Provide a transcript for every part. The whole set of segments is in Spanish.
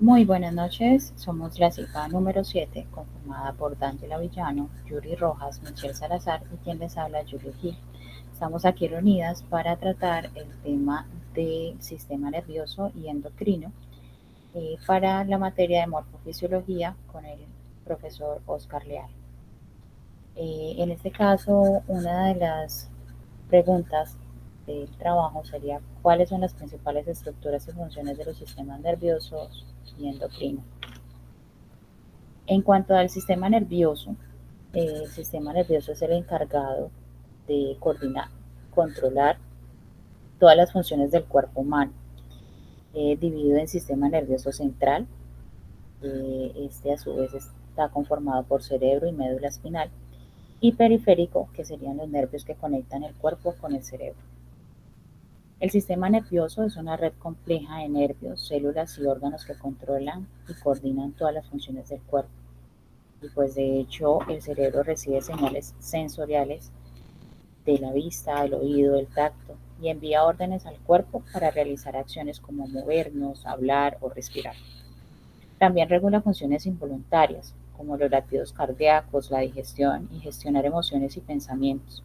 Muy buenas noches, somos la cita número 7, conformada por D'Angela Villano, Yuri Rojas, Michelle Salazar y quien les habla, Yuri Gil. Estamos aquí reunidas para tratar el tema del sistema nervioso y endocrino para la materia de morfofisiología con el profesor Oscar Leal. En este caso, una de las preguntas del trabajo sería cuáles son las principales estructuras y funciones de los sistemas nerviosos y endocrino. En cuanto al sistema nervioso, el sistema nervioso es el encargado de coordinar, controlar todas las funciones del cuerpo humano, dividido en sistema nervioso central. Este a su vez está conformado por cerebro y médula espinal, y periférico, que serían los nervios que conectan el cuerpo con el cerebro. El sistema nervioso es una red compleja de nervios, células y órganos que controlan y coordinan todas las funciones del cuerpo. Y pues de hecho el cerebro recibe señales sensoriales de la vista, del oído, del tacto y envía órdenes al cuerpo para realizar acciones como movernos, hablar o respirar. También regula funciones involuntarias como los latidos cardíacos, la digestión y gestionar emociones y pensamientos.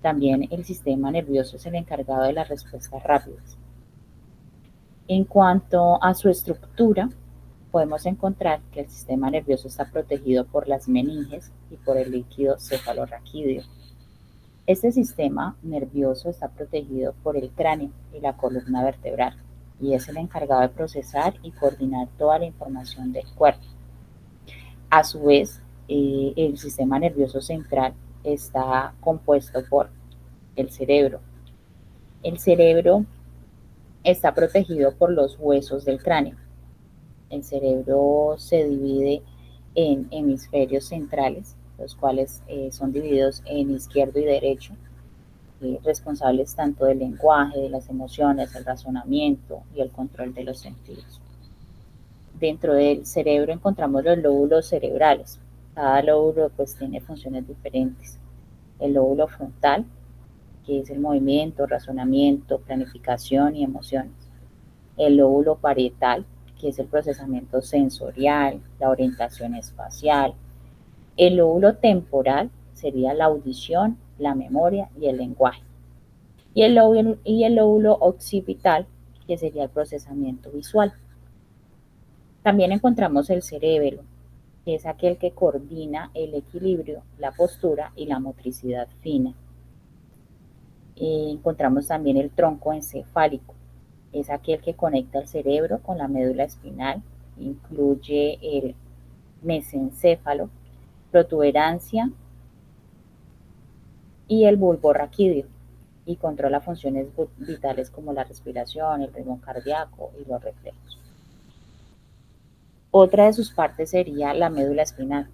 También el sistema nervioso es el encargado de las respuestas rápidas. En cuanto a su estructura, podemos encontrar que el sistema nervioso está protegido por las meninges y por el líquido cefalorraquídeo. Este sistema nervioso está protegido por el cráneo y la columna vertebral y es el encargado de procesar y coordinar toda la información del cuerpo. A su vez, el sistema nervioso central está compuesto por el cerebro. El cerebro está protegido por los huesos del cráneo. El cerebro se divide en hemisferios centrales, los cuales son divididos en izquierdo y derecho, responsables tanto del lenguaje, de las emociones, el razonamiento y el control de los sentidos. Dentro del cerebro encontramos los lóbulos cerebrales. Cada lóbulo pues tiene funciones diferentes. El lóbulo frontal, que es el movimiento, razonamiento, planificación y emociones. El lóbulo parietal, que es el procesamiento sensorial, la orientación espacial. El lóbulo temporal sería la audición, la memoria y el lenguaje. Y el lóbulo occipital, que sería el procesamiento visual. También encontramos el cerebelo, que es aquel que coordina el equilibrio, la postura y la motricidad fina. Encontramos también el tronco encefálico, es aquel que conecta el cerebro con la médula espinal, incluye el mesencéfalo, protuberancia y el bulbo raquídeo, y controla funciones vitales como la respiración, el ritmo cardíaco y los reflejos. Otra de sus partes sería la médula espinal,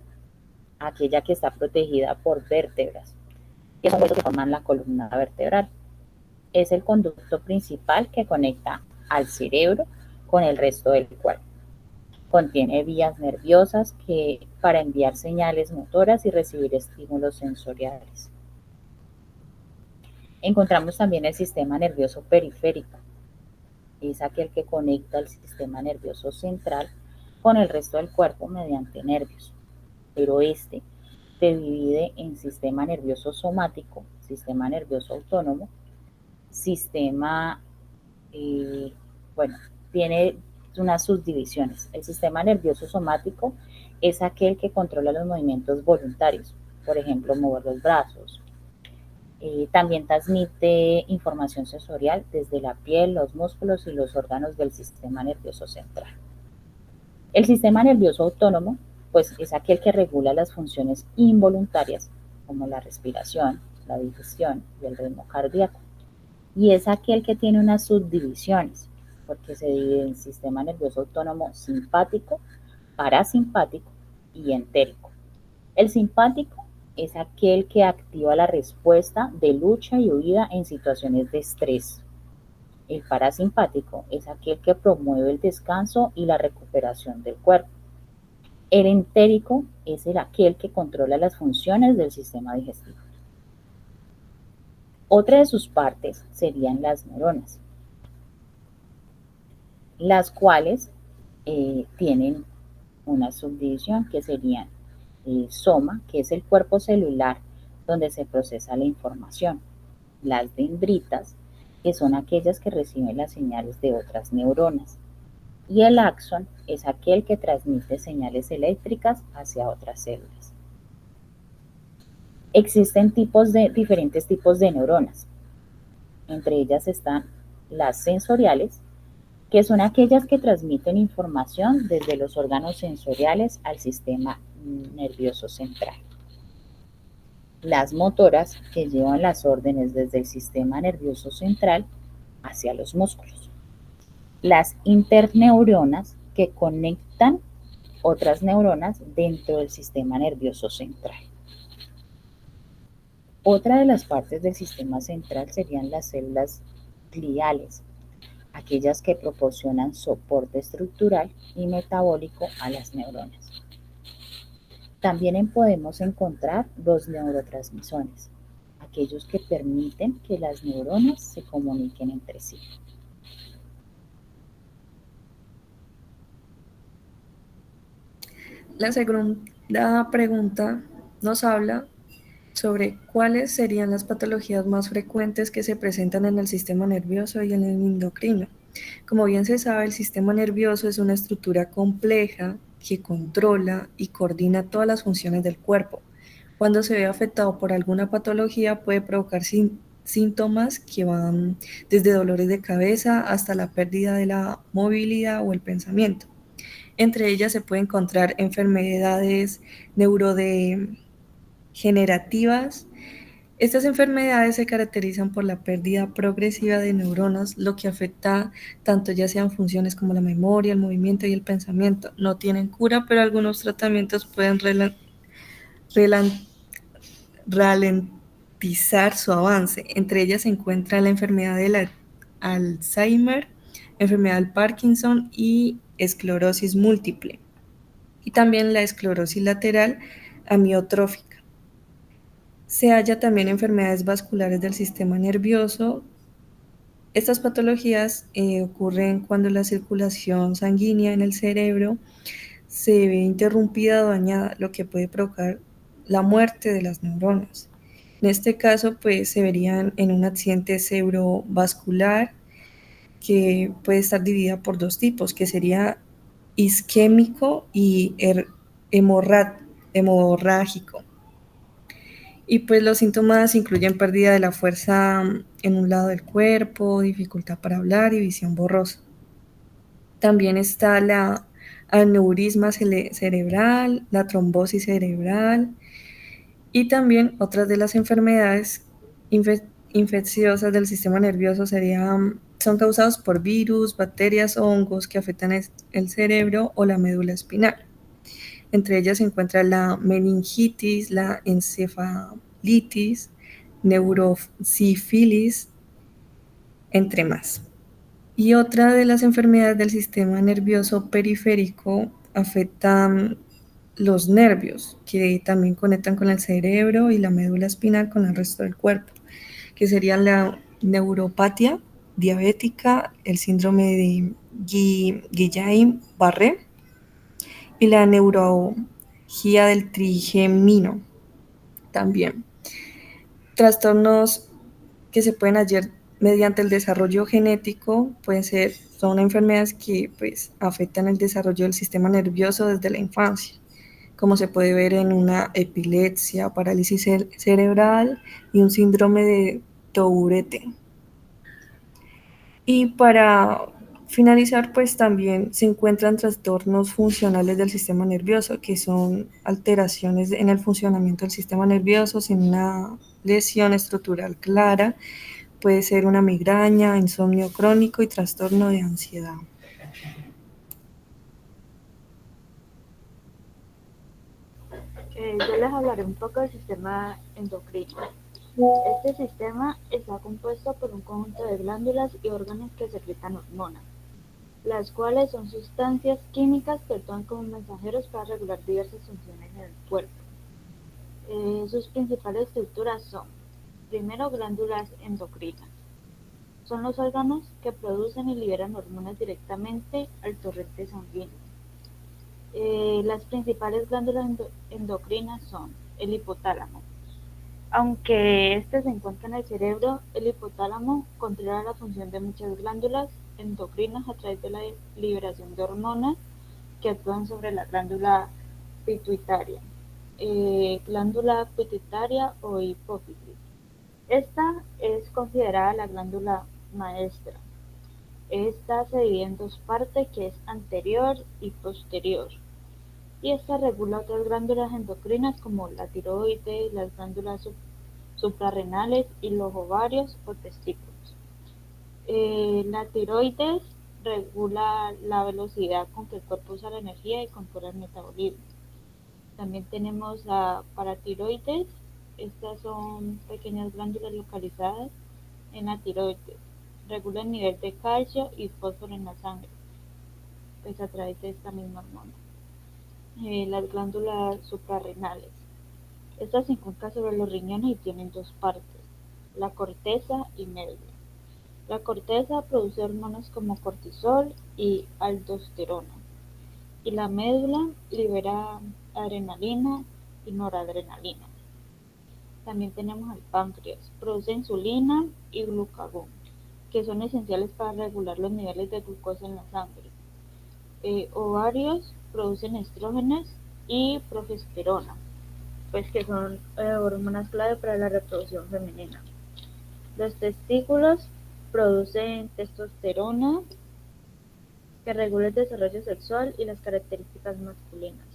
aquella que está protegida por vértebras, que son huesos que forman la columna vertebral. Es el conducto principal que conecta al cerebro con el resto del cuerpo. Contiene vías nerviosas para enviar señales motoras y recibir estímulos sensoriales. Encontramos también el sistema nervioso periférico. Es aquel que conecta el sistema nervioso central con el resto del cuerpo mediante nervios. Pero este se divide en sistema nervioso somático, sistema nervioso autónomo, sistema, bueno, tiene unas subdivisiones. El sistema nervioso somático es aquel que controla los movimientos voluntarios, por ejemplo, mover los brazos. También transmite información sensorial desde la piel, los músculos y los órganos del sistema nervioso central. El sistema nervioso autónomo, pues es aquel que regula las funciones involuntarias, como la respiración, la digestión y el ritmo cardíaco. Y es aquel que tiene unas subdivisiones, porque se divide en sistema nervioso autónomo simpático, parasimpático y entérico. El simpático es aquel que activa la respuesta de lucha y huida en situaciones de estrés. El parasimpático es aquel que promueve el descanso y la recuperación del cuerpo. El entérico es aquel que controla las funciones del sistema digestivo. Otra de sus partes serían las neuronas, las cuales tienen una subdivisión que serían soma, que es el cuerpo celular donde se procesa la información, las dendritas, que son aquellas que reciben las señales de otras neuronas, y el axón es aquel que transmite señales eléctricas hacia otras células. Existen diferentes tipos de neuronas. Entre ellas están las sensoriales, que son aquellas que transmiten información desde los órganos sensoriales al sistema nervioso central. Las motoras, que llevan las órdenes desde el sistema nervioso central hacia los músculos. Las interneuronas, que conectan otras neuronas dentro del sistema nervioso central. Otra de las partes del sistema central serían las células gliales, aquellas que proporcionan soporte estructural y metabólico a las neuronas. También podemos encontrar los neurotransmisores, aquellos que permiten que las neuronas se comuniquen entre sí. La segunda pregunta nos habla sobre cuáles serían las patologías más frecuentes que se presentan en el sistema nervioso y en el endocrino. Como bien se sabe, el sistema nervioso es una estructura compleja que controla y coordina todas las funciones del cuerpo. Cuando se ve afectado por alguna patología puede provocar síntomas que van desde dolores de cabeza hasta la pérdida de la movilidad o el pensamiento. Entre ellas se pueden encontrar enfermedades neurodegenerativas. Estas enfermedades se caracterizan por la pérdida progresiva de neuronas, lo que afecta tanto ya sean funciones como la memoria, el movimiento y el pensamiento. No tienen cura, pero algunos tratamientos pueden ralentizar su avance. Entre ellas se encuentra la enfermedad de Alzheimer, enfermedad del Parkinson y esclerosis múltiple. Y también la esclerosis lateral amiotrófica. Se halla también enfermedades vasculares del sistema nervioso. Estas patologías ocurren cuando la circulación sanguínea en el cerebro se ve interrumpida o dañada, lo que puede provocar la muerte de las neuronas. En este caso, pues se verían en un accidente cerebrovascular que puede estar dividida por dos tipos, que sería isquémico y hemorrágico. Y pues los síntomas incluyen pérdida de la fuerza en un lado del cuerpo, dificultad para hablar y visión borrosa. También está la aneurisma cerebral, la trombosis cerebral y también otras de las enfermedades infecciosas del sistema nervioso son causados por virus, bacterias o hongos que afectan el cerebro o la médula espinal. Entre ellas se encuentra la meningitis, la encefalitis, neurosífilis, entre más. Y otra de las enfermedades del sistema nervioso periférico afectan los nervios, que también conectan con el cerebro y la médula espinal con el resto del cuerpo, que serían la neuropatía diabética, el síndrome de Guillain-Barré y la neuralgia del trigemino también. Trastornos que se pueden hallar mediante el desarrollo genético son enfermedades que pues, afectan el desarrollo del sistema nervioso desde la infancia, como se puede ver en una epilepsia, parálisis cerebral y un síndrome de Tourette. Y para finalizar, pues también se encuentran trastornos funcionales del sistema nervioso, que son alteraciones en el funcionamiento del sistema nervioso sin una lesión estructural clara. Puede ser una migraña, insomnio crónico y trastorno de ansiedad. Yo les hablaré un poco del sistema endocrino. Este sistema está compuesto por un conjunto de glándulas y órganos que secretan hormonas, las cuales son sustancias químicas que actúan como mensajeros para regular diversas funciones en el cuerpo. Sus principales estructuras son, primero, glándulas endocrinas. son los órganos que producen y liberan hormonas directamente al torrente sanguíneo. Las principales glándulas endocrinas son el hipotálamo. Aunque este se encuentra en el cerebro, el hipotálamo controla la función de muchas glándulas endocrinas a través de la liberación de hormonas que actúan sobre la glándula pituitaria, glándula pituitaria o hipófisis. Esta es considerada la glándula maestra. Esta se divide en dos partes, que es anterior y posterior. Y esta regula otras glándulas endocrinas como la tiroides, las glándulas suprarrenales y los ovarios o testículos. La tiroides regula la velocidad con que el cuerpo usa la energía y controla el metabolismo. También tenemos la paratiroides. Estas son pequeñas glándulas localizadas en la tiroides. Regula el nivel de calcio y fósforo en la sangre, pues a través de esta misma hormona. Las glándulas suprarrenales. Estas se encuentran sobre los riñones y tienen dos partes, la corteza y médula. La corteza produce hormonas como cortisol y aldosterona, y la médula libera adrenalina y noradrenalina. También tenemos el páncreas, produce insulina y glucagón, que son esenciales para regular los niveles de glucosa en la sangre. Ovarios producen estrógenos y progesterona, pues que son hormonas clave para la reproducción femenina. Los testículos producen testosterona, que regula el desarrollo sexual y las características masculinas.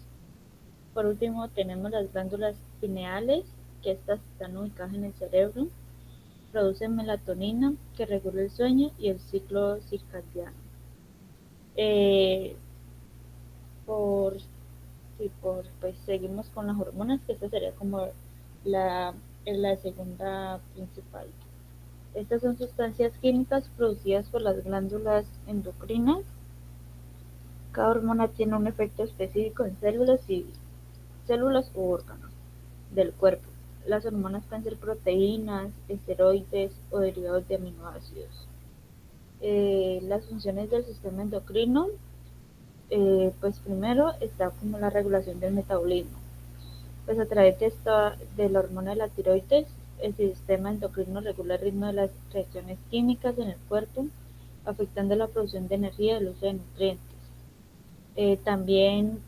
Por último, tenemos las glándulas pineales, que estas están ubicadas en el cerebro. Producen melatonina, que regula el sueño y el ciclo circadiano. Eh, por, pues seguimos con las hormonas, que esta sería como la segunda principal. Estas son sustancias químicas producidas por las glándulas endocrinas. Cada hormona tiene un efecto específico en células u órganos del cuerpo. Las hormonas pueden ser proteínas, esteroides o derivados de aminoácidos. Las funciones del sistema endocrino, pues primero está como la regulación del metabolismo. Pues a través de la hormona de la tiroides, el sistema endocrino regula el ritmo de las reacciones químicas en el cuerpo, afectando la producción de energía y el uso de nutrientes. También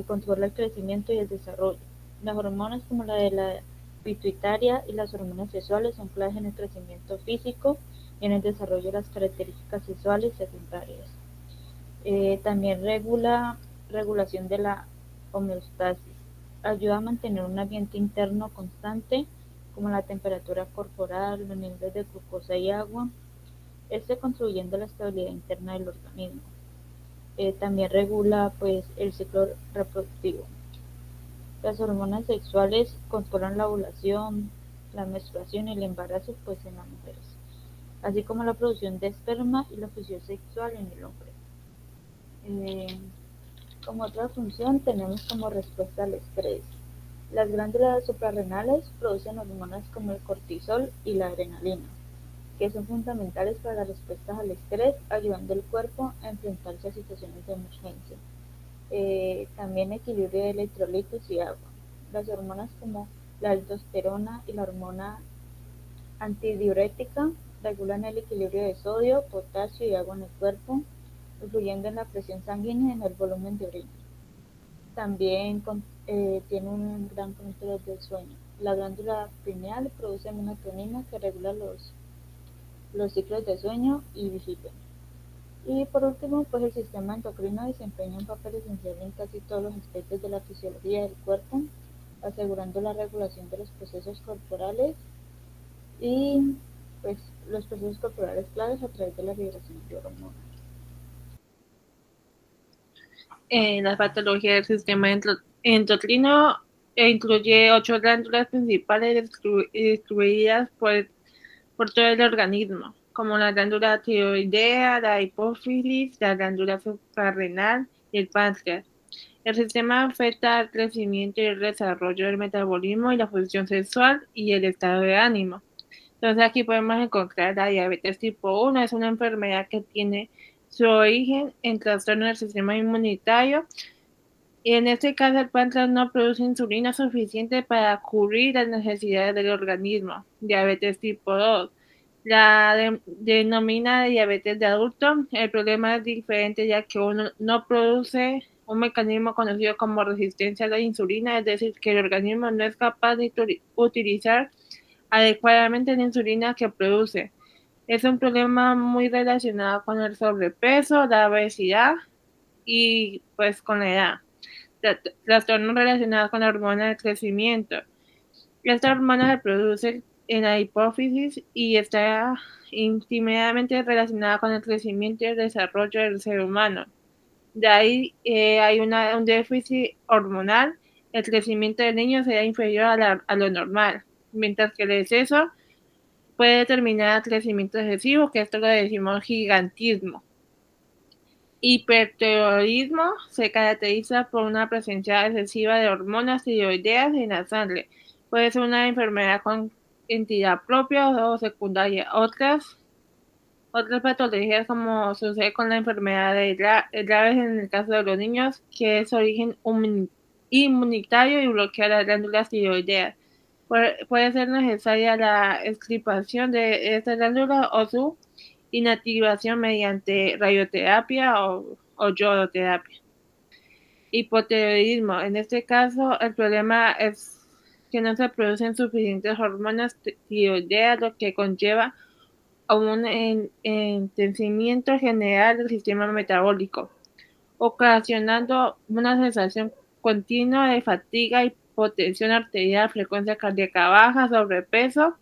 controla el crecimiento y el desarrollo. Las hormonas como la de la pituitaria y las hormonas sexuales son claves en el crecimiento físico y en el desarrollo de las características sexuales secundarias. También regulación de la homeostasis. Ayuda a mantener un ambiente interno constante, como la temperatura corporal, los niveles de glucosa y agua, contribuyendo a la estabilidad interna del organismo. También regula pues el ciclo reproductivo. Las hormonas sexuales controlan la ovulación, la menstruación y el embarazo pues en las mujeres, así como la producción de esperma y la fusión sexual en el hombre. Como otra función tenemos como respuesta al estrés. Las glándulas suprarrenales producen hormonas como el cortisol y la adrenalina, que son fundamentales para las respuestas al estrés, ayudando al cuerpo a enfrentarse a situaciones de emergencia. También equilibrio de electrolitos y agua. Las hormonas como la aldosterona y la hormona antidiurética regulan el equilibrio de sodio, potasio y agua en el cuerpo, influyendo en la presión sanguínea y en el volumen de orina. También tiene un gran control del sueño. La glándula pineal produce melatonina, que regula los ciclos de sueño y vigilia. Y por último, pues el sistema endocrino desempeña un papel esencial en casi todos los aspectos de la fisiología del cuerpo, asegurando la regulación de los procesos corporales y pues los procesos corporales claves a través de la liberación de hormonas. La patología del sistema endocrino incluye 8 glándulas principales distribuidas por todo el organismo, como la glándula tiroidea, la hipófisis, la glándula suprarrenal y el páncreas. El sistema afecta al crecimiento y el desarrollo del metabolismo y la función sexual y el estado de ánimo. Entonces aquí podemos encontrar la diabetes tipo 1, es una enfermedad que tiene su origen en trastorno del sistema inmunitario y en este caso el páncreas no produce insulina suficiente para cubrir las necesidades del organismo. Diabetes tipo 2. La denomina diabetes de adulto. El problema es diferente ya que uno no produce un mecanismo conocido como resistencia a la insulina, es decir, que el organismo no es capaz de utilizar adecuadamente la insulina que produce. Es un problema muy relacionado con el sobrepeso, la obesidad y pues con la edad. Trastornos relacionados con la hormona del crecimiento. Esta hormona se produce en la hipófisis y está íntimamente relacionada con el crecimiento y el desarrollo del ser humano. De ahí hay un déficit hormonal, el crecimiento del niño será inferior a lo normal, mientras que el exceso puede determinar crecimiento excesivo, que esto lo decimos gigantismo. Hipertiroidismo se caracteriza por una presencia excesiva de hormonas tiroideas en la sangre. Puede ser una enfermedad con entidad propia o secundaria. Otras patologías, como sucede con la enfermedad de Graves en el caso de los niños, que es origen inmunitario y bloquea las glándulas tiroideas. Puede ser necesaria la extirpación de esta glándula o su inactivación mediante radioterapia o yodoterapia. Hipotiroidismo. En este caso, el problema es que no se producen suficientes hormonas tiroideas, lo que conlleva a un entenecimiento general del sistema metabólico, ocasionando una sensación continua de fatiga, hipotensión arterial, frecuencia cardíaca baja, sobrepeso.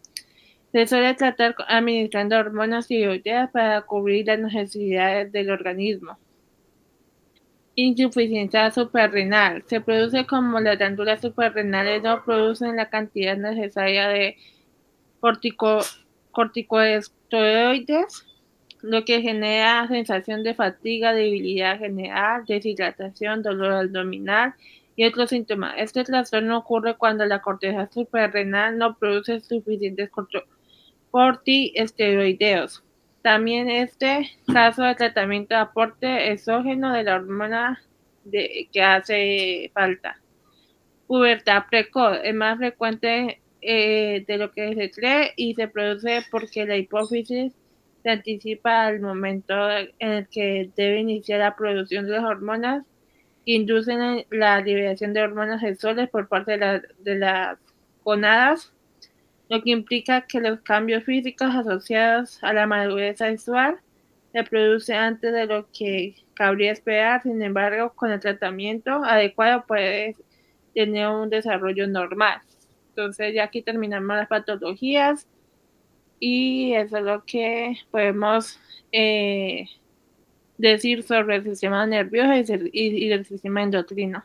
Se suele tratar administrando hormonas tiroideas para cubrir las necesidades del organismo. Insuficiencia suprarrenal. Se produce como las glándulas suprarrenales no producen la cantidad necesaria de corticosteroides, lo que genera sensación de fatiga, debilidad general, deshidratación, dolor abdominal y otros síntomas. Este trastorno ocurre cuando la corteza suprarrenal no produce suficientes corticosteroideos. También este caso de tratamiento de aporte exógeno de la hormona que hace falta. Pubertad precoz es más frecuente de lo que se cree y se produce porque la hipófisis se anticipa al momento en el que debe iniciar la producción de las hormonas que inducen la liberación de hormonas sexuales por parte de las gonadas, lo que implica que los cambios físicos asociados a la madurez sexual se producen antes de lo que cabría esperar. Sin embargo, con el tratamiento adecuado puede tener un desarrollo normal. Entonces ya aquí terminamos las patologías y eso es lo que podemos decir sobre el sistema nervioso y el sistema endocrino.